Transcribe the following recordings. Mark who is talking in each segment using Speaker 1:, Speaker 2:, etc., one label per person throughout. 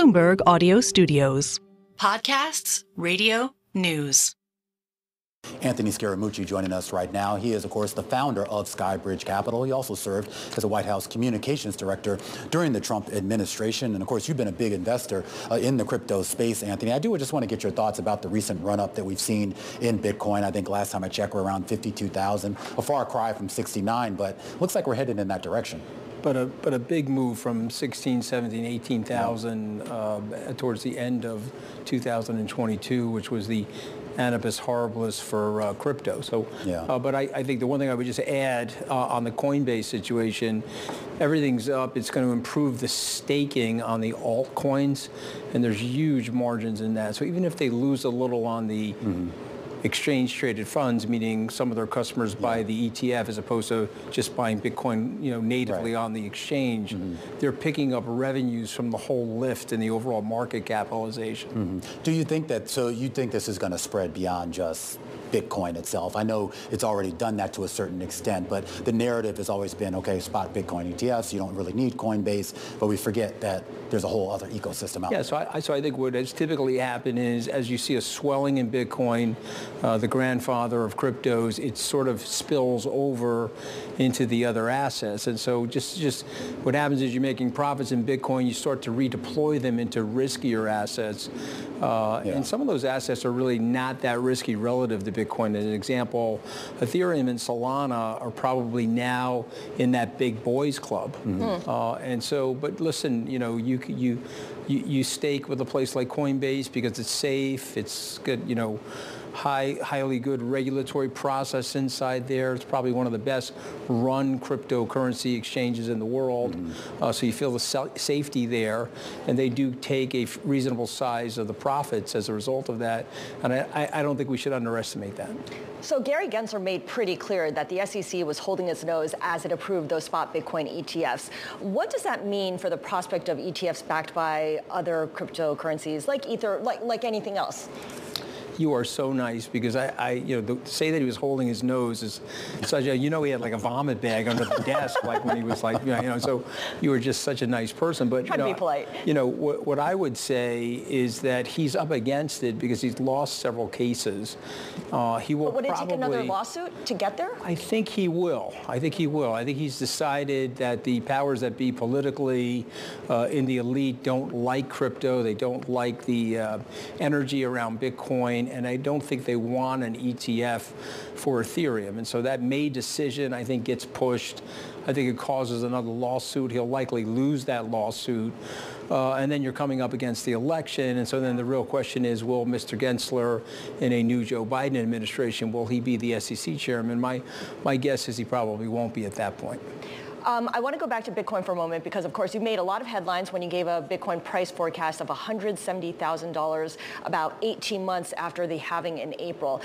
Speaker 1: Bloomberg Audio Studios.
Speaker 2: Podcasts, radio, news.
Speaker 3: Anthony Scaramucci joining us right now. He is, of course, the founder of Skybridge Capital. He also served as a White House communications director during the Trump administration. And, of course, you've been a big investor in the crypto space, Anthony. I do just want to get your thoughts about the recent run-up that we've seen in Bitcoin. I think last time I checked, we're around 52,000, a far cry from 69, but looks like we're headed in that direction.
Speaker 4: But a big move from 16, 17, 18,000 towards the end of 2022, which was the annus horribilis for crypto. So, but I think the one thing I would just add on the Coinbase situation, everything's up. It's going to improve the staking on the altcoins, and there's huge margins in that. So even if they lose a little on the exchange-traded funds, meaning some of their customers buy the ETF as opposed to just buying Bitcoin, natively on the exchange. They're picking up revenues from the whole lift in the overall market capitalization.
Speaker 3: Do you think that? So you think this is going to spread beyond just Bitcoin itself? I know it's already done that to a certain extent, but the narrative has always been, okay, spot Bitcoin ETFs, you don't really need Coinbase, but we forget that there's a whole other ecosystem out there.
Speaker 4: So I think what has typically happened is, as you see a swelling in Bitcoin, the grandfather of cryptos, it sort of spills over into the other assets. And so just what happens is you're making profits in Bitcoin, you start to redeploy them into riskier assets. And some of those assets are really not that risky relative to Bitcoin. As an example, Ethereum and Solana are probably now in that big boys club. And so, but listen, you stake with a place like Coinbase because it's safe, it's good, highly good regulatory process inside there. It's probably one of the best run cryptocurrency exchanges in the world. So you feel the safety there, and they do take a reasonable size of the profits as a result of that. And I don't think we should underestimate that.
Speaker 5: So Gary Gensler made pretty clear that the SEC was holding its nose as it approved those spot Bitcoin ETFs. What does that mean for the prospect of ETFs backed by other cryptocurrencies like Ether, like anything else?
Speaker 4: You are so nice, because to say that he was holding his nose is such a, he had like a vomit bag under the desk, like when he was like, so you were just such a nice person. But
Speaker 5: try to be polite.
Speaker 4: What I would say is that he's up against it because he's lost several cases. He will. But would it take another
Speaker 5: lawsuit to get there?
Speaker 4: I think he will. I think he's decided that the powers that be politically in the elite don't like crypto. They don't like the energy around Bitcoin. And I don't think they want an ETF for Ethereum. And so that May decision, I think, gets pushed. I think it causes another lawsuit. He'll likely lose that lawsuit. And then you're coming up against the election. And so then the real question is, will Mr. Gensler, in a new Joe Biden administration, will he be the SEC chairman? My guess is he probably won't be at that point.
Speaker 5: I want to go back to Bitcoin for a moment because, of course, you made a lot of headlines when you gave a Bitcoin price forecast of $170,000 about 18 months after the halving in April.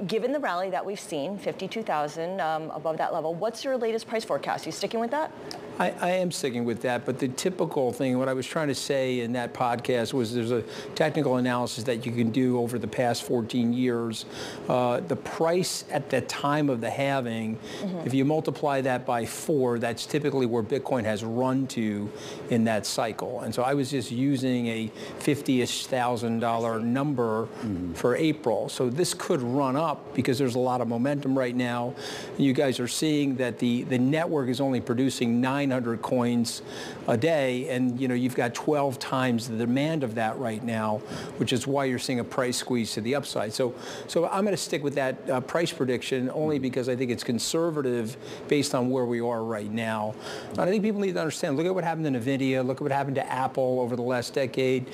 Speaker 5: Given the rally that we've seen, 52,000 above that level, what's your latest price forecast? Are you sticking with that?
Speaker 4: I am sticking with that, but the typical thing, what I was trying to say in that podcast was there's a technical analysis that you can do over the past 14 years. The price at the time of the halving, if you multiply that by 4, that's typically where Bitcoin has run to in that cycle. And so I was just using a $50,000 number for April. So this could run up because there's a lot of momentum right now. You guys are seeing that the network is only producing 900 coins a day, and you've got 12 times the demand of that right now, which is why you're seeing a price squeeze to the upside. So I'm going to stick with that price prediction only because I think it's conservative based on where we are right now. And I think people need to understand, look at what happened to NVIDIA, look at what happened to Apple over the last decade,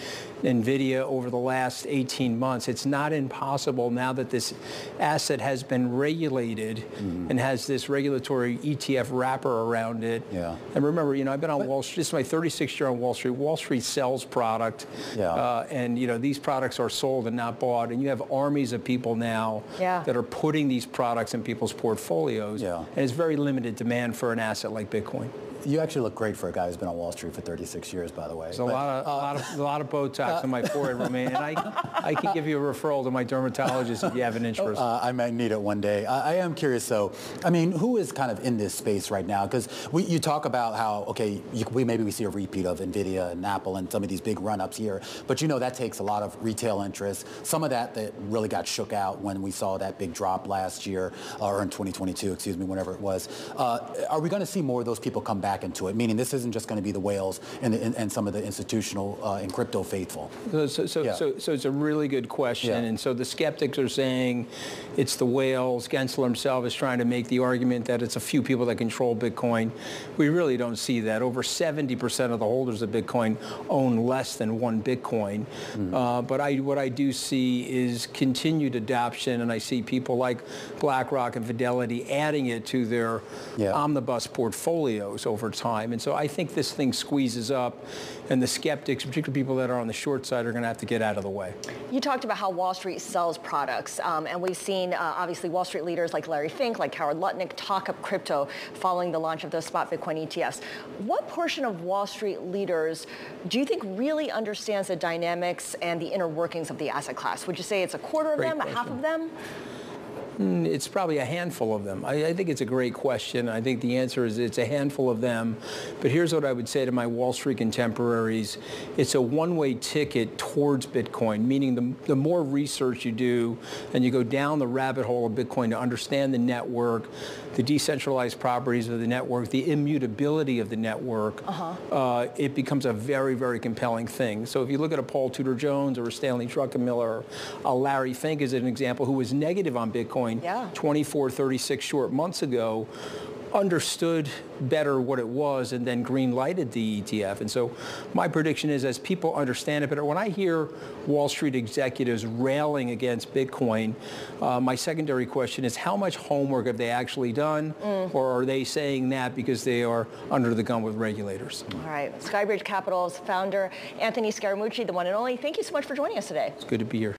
Speaker 4: NVIDIA over the last 18 months. It's not impossible now that this asset has been regulated and has this regulatory ETF wrapper around it. And remember, I've been on Wall Street. This is my 36th year on Wall Street. Wall Street sells product, and these products are sold and not bought. And you have armies of people now that are putting these products in people's portfolios. And it's very limited demand for an asset like Bitcoin.
Speaker 3: You actually look great for a guy who's been on Wall Street for 36 years, by the way.
Speaker 4: There's a lot of Botox on my forehead, Romaine, and I can give you a referral to my dermatologist if you have an interest.
Speaker 3: I might need it one day. I am curious, though. I mean, who is kind of in this space right now? Because you talk about how, okay, maybe we see a repeat of NVIDIA and Apple and some of these big run-ups here, but that takes a lot of retail interest. Some of that really got shook out when we saw that big drop last year, or in 2022, excuse me, whenever it was. Are we going to see more of those people come back into it? Meaning this isn't just going to be the whales and some of the institutional and crypto faithful.
Speaker 4: So it's a really good question. And so the skeptics are saying it's the whales. Gensler himself is trying to make the argument that it's a few people that control Bitcoin. We really don't see that. Over 70% of the holders of Bitcoin own less than one Bitcoin. But what I do see is continued adoption, and I see people like BlackRock and Fidelity adding it to their omnibus portfolios over time. And so I think this thing squeezes up, and the skeptics, particularly people that are on the short side, are going to have to get out of the way.
Speaker 5: You talked about how Wall Street sells products, and we've seen obviously Wall Street leaders like Larry Fink, like Howard Lutnick talk up crypto following the launch of the spot Bitcoin ETFs. What portion of Wall Street leaders do you think really understands the dynamics and the inner workings of the asset class? Would you say it's a quarter of them, a half of them?
Speaker 4: It's probably a handful of them. I think it's a great question. I think the answer is it's a handful of them. But here's what I would say to my Wall Street contemporaries. It's a one-way ticket towards Bitcoin, meaning the more research you do and you go down the rabbit hole of Bitcoin to understand the network, the decentralized properties of the network, the immutability of the network, it becomes a very, very compelling thing. So if you look at a Paul Tudor Jones or a Stanley Druckenmiller, a Larry Fink is an example who was negative on Bitcoin 24, 36 short months ago, understood better what it was and then green-lighted the ETF. And so my prediction is as people understand it better, when I hear Wall Street executives railing against Bitcoin, my secondary question is how much homework have they actually done, or are they saying that because they are under the gun with regulators?
Speaker 5: All right. Skybridge Capital's founder, Anthony Scaramucci, the one and only. Thank you so much for joining us today.
Speaker 4: It's good to be here.